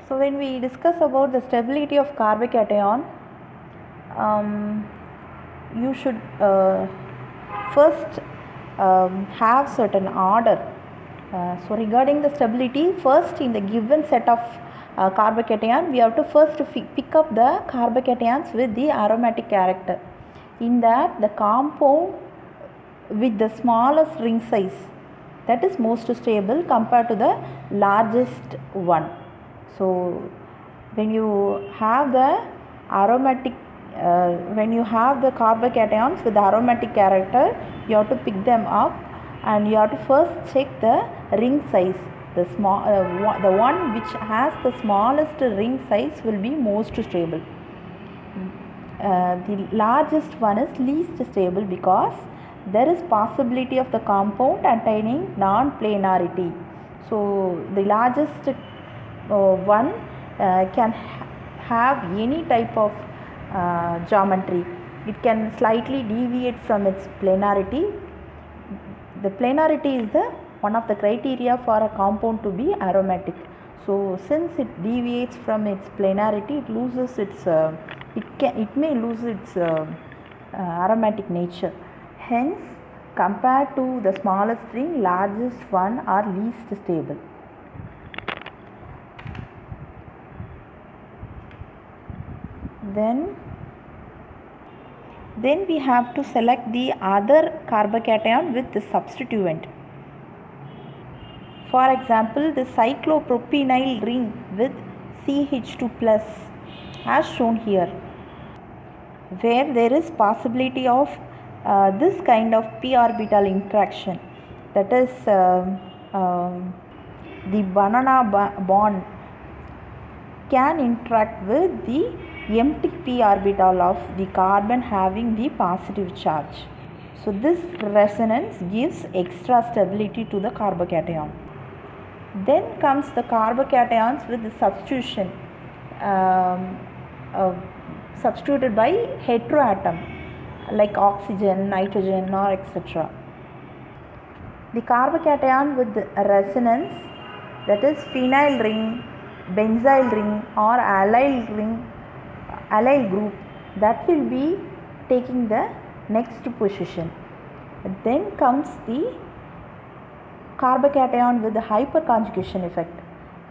So when we discuss about the stability of carbocation, you should first have certain order. So regarding the stability, first in the given set of carbocation, we have to first pick up the carbocations with the aromatic character. In that, the compound with the smallest ring size, that is most stable compared to the largest one. So when you have the aromatic when you have the carbocations with the aromatic character, you have to pick them up and you have to first check the ring size. The one which has the smallest ring size will be most stable. The largest one is least stable because there is possibility of the compound attaining non-planarity. So the largest one can have any type of geometry. It can slightly deviate from its planarity. The planarity is one of the criteria for a compound to be aromatic. So since it deviates from its planarity, it loses its it may lose its aromatic nature. Hence, compared to the smallest ring, largest one are least stable. Then we have to select the other carbocation with the substituent. For example, the cyclopropenyl ring with CH2 plus as shown here, where there is possibility of this kind of p orbital interaction, that is the banana bond can interact with the empty p orbital of the carbon having the positive charge. So this resonance gives extra stability to the carbocation. Then comes the carbocations with the substitution substituted by heteroatom like oxygen, nitrogen or etc. The carbocation with the resonance, that is phenyl ring, benzyl ring or allyl group, that will be taking the next position. Then comes the carbocation with the hyperconjugation effect.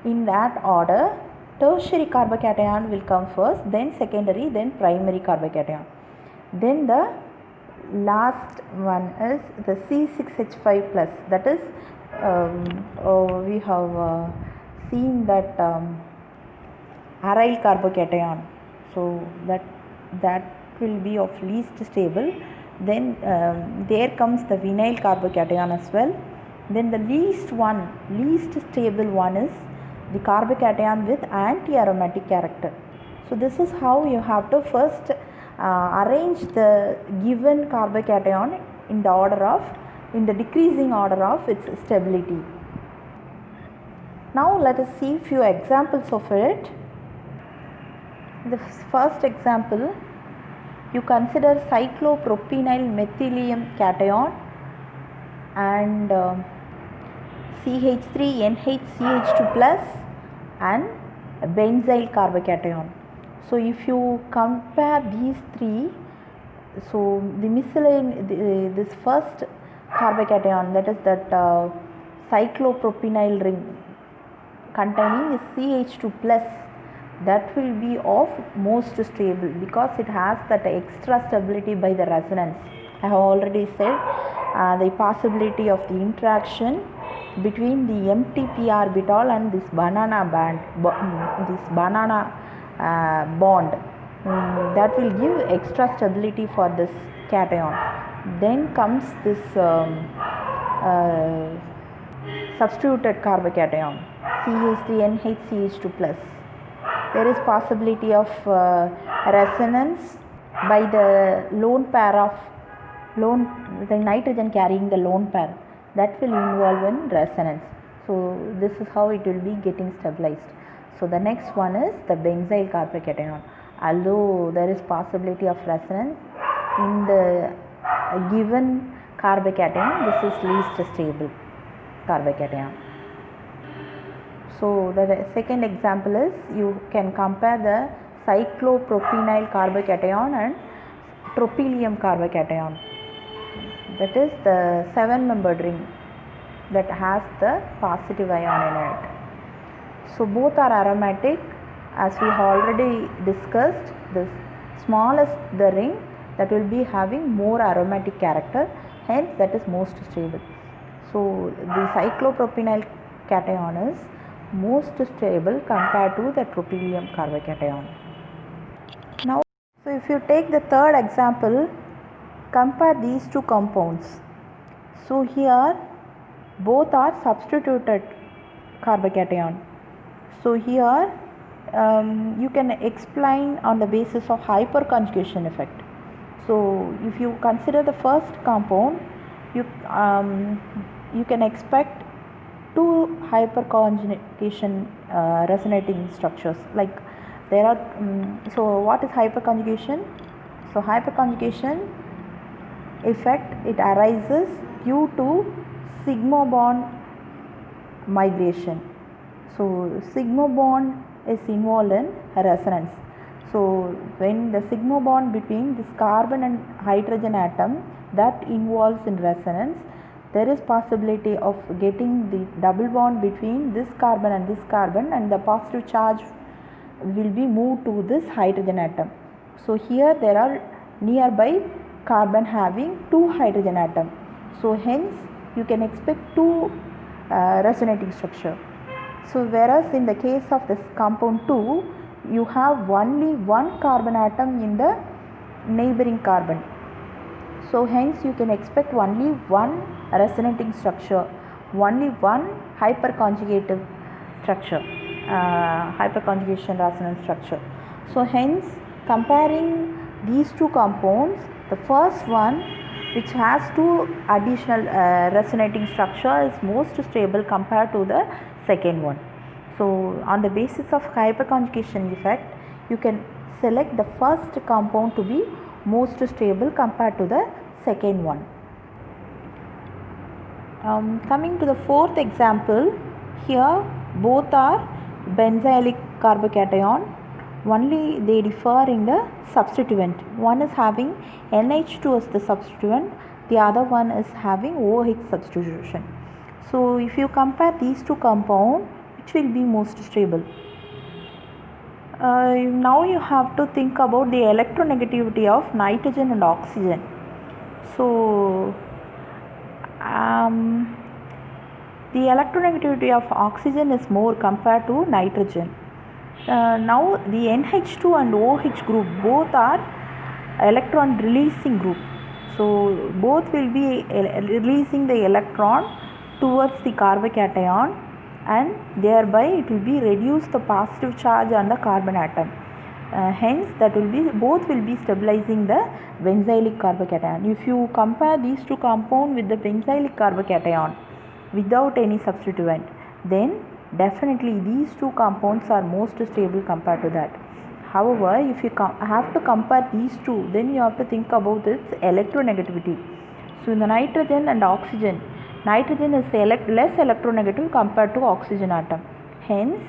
In that order, tertiary carbocation will come first, then secondary, then primary carbocation. Then the last one is the C6H5 plus, that is we have seen that aryl carbocation. So that will be of least stable. Then there comes the vinyl carbocation as well. Then the least stable one is the carbocation with anti-aromatic character. So this is how you have to first arrange the given carbocation in the decreasing order of its stability. Now let us see few examples of it. The first example, you consider cyclopropenyl methylene cation and CH3NHCH2 plus and benzyl carbocation. So if you compare these three, so the this first carbocation, that is that cyclopropenyl ring containing CH2 plus, that will be of most stable because it has that extra stability by the resonance. I have already said the possibility of the interaction between the empty p orbital and this banana bond, that will give extra stability for this cation. Then comes this substituted carbocation CH3NHCH2 plus. There is possibility of resonance by the lone pair of the nitrogen carrying the lone pair, that will involve in resonance. So this is how it will be getting stabilized. So the next one is the benzyl carbocation. Although there is possibility of resonance in the given carbocation, this is least stable carbocation. So the second example is you can compare the cyclopropynyl carbocation and tropylium carbocation. That is the 7-membered ring that has the positive ion in it. So both are aromatic. As we already discussed, the smallest the ring, that will be having more aromatic character, hence that is most stable. So the cyclopropynyl cation is most stable compared to the tropylium carbocation. Now, so if you take the third example, compare these two compounds. So here both are substituted carbocation. So here you can explain on the basis of hyperconjugation effect. So if you consider the first compound, you can expect two hyperconjugation resonating structures. Like there are so what is hyperconjugation? So hyperconjugation effect, it arises due to sigma bond migration. So sigma bond is involved in resonance. So when the sigma bond between this carbon and hydrogen atom that involves in resonance, there is possibility of getting the double bond between this carbon, and the positive charge will be moved to this hydrogen atom. So here there are nearby carbon having two hydrogen atom. So hence you can expect two resonating structure. So whereas in the case of this compound 2, you have only one carbon atom in the neighboring carbon. So hence you can expect only one resonating structure, only one hyperconjugative structure, hyperconjugation resonance structure. So hence comparing these two compounds, the first one which has two additional resonating structure is most stable compared to the second one. So on the basis of hyperconjugation effect, you can select the first compound to be most stable compared to the second one. Coming to the fourth example, here both are benzylic carbocation, only they differ in the substituent. One is having NH2 as the substituent, the other one is having OH substitution. So if you compare these two compounds, which will be most stable? Now you have to think about the electronegativity of nitrogen and oxygen. So the electronegativity of oxygen is more compared to nitrogen. Now the NH2 and OH group both are electron releasing group. So both will be releasing the electron towards the carbocation, and thereby it will be reduce the positive charge on the carbon atom. Hence that will be both will be stabilizing the benzylic carbocation. If you compare these two compounds with the benzylic carbocation without any substituent, then definitely these two compounds are most stable compared to that. However, if you have to compare these two, then you have to think about its electronegativity. So in the nitrogen and oxygen, nitrogen is less electronegative compared to oxygen atom. Hence,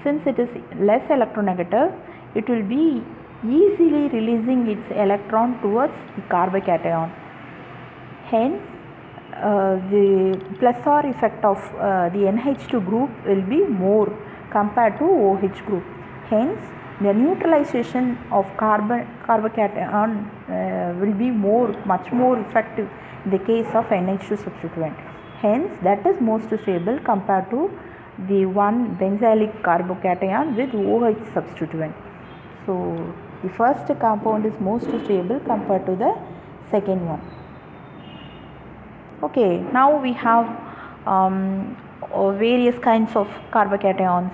since it is less electronegative, it will be easily releasing its electron towards the carbocation. Hence, the plus or effect of the NH2 group will be more compared to OH group. Hence, the neutralization of carbocation will be much more effective in the case of NH2 substituent. Hence, that is most stable compared to the one benzylic carbocation with OH substituent. So the first compound is most stable compared to the second one. Okay, now we have various kinds of carbocations.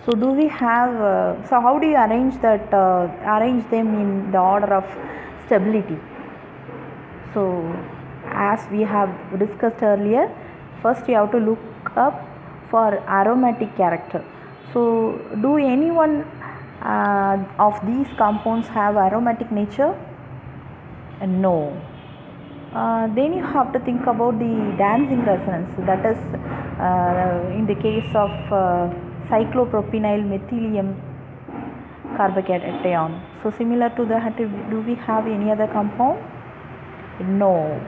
So do we have so how do you arrange that arrange them in the order of stability? So as we have discussed earlier, first you have to look up for aromatic character. So do any one of these compounds have aromatic nature? No. Then you have to think about the dancing resonance, that is in the case of cyclopropynyl methylium carbocation. So similar to that, do we have any other compound? No.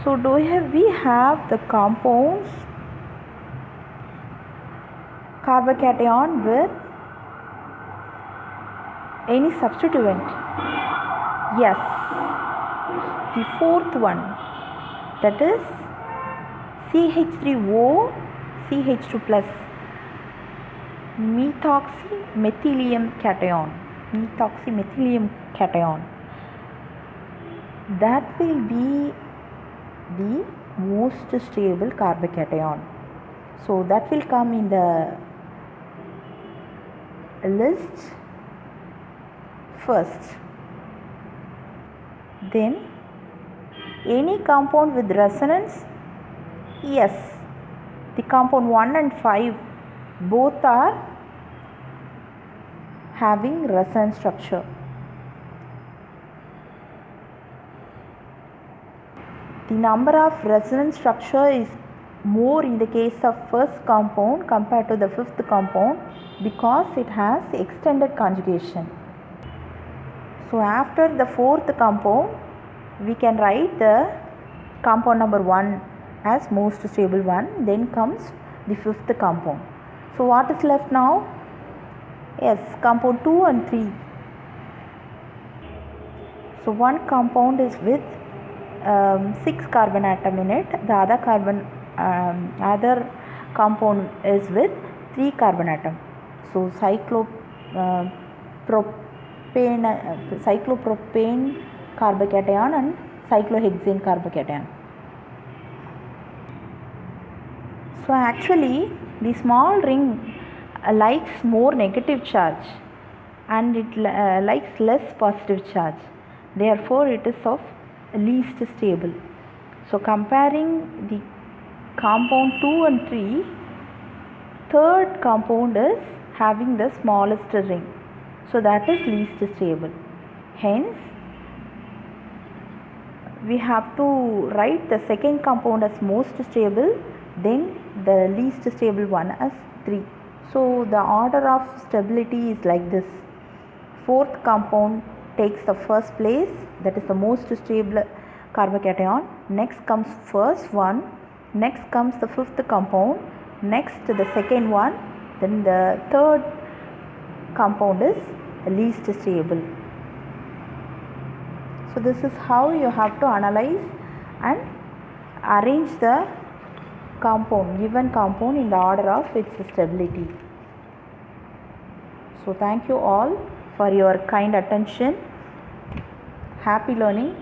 So we have the compounds carbocation with any substituent? Yes, the fourth one, that is CH3O CH2 plus, methoxymethylium cation. That will be the most stable carbocation. So that will come in the list first. Then any compound with resonance? Yes, the compound 1 and 5 both are having resonance structure. The number of resonance structure is more in the case of first compound compared to the fifth compound because it has extended conjugation. So after the fourth compound, we can write the compound number 1 as most stable one, then comes the fifth compound. So what is left now? Yes, compound 2 and 3. So one compound is with 6 carbon atom in it, the other compound is with 3 carbon atom. So cyclopropane carbocation and cyclohexane carbocation. So actually the small ring likes more negative charge and it likes less positive charge, therefore it is of least stable. So comparing the compound 2 and 3, third compound is having the smallest ring, so that is least stable. Hence we have to write the second compound as most stable, then the least stable one as 3. So the order of stability is like this: fourth compound takes the first place, that is the most stable carbocation. Next comes first one, next comes the fifth compound, next the second one, then the third compound is least stable. So this is how you have to analyze and arrange the given compound in the order of its stability. So thank you all for your kind attention. Happy learning.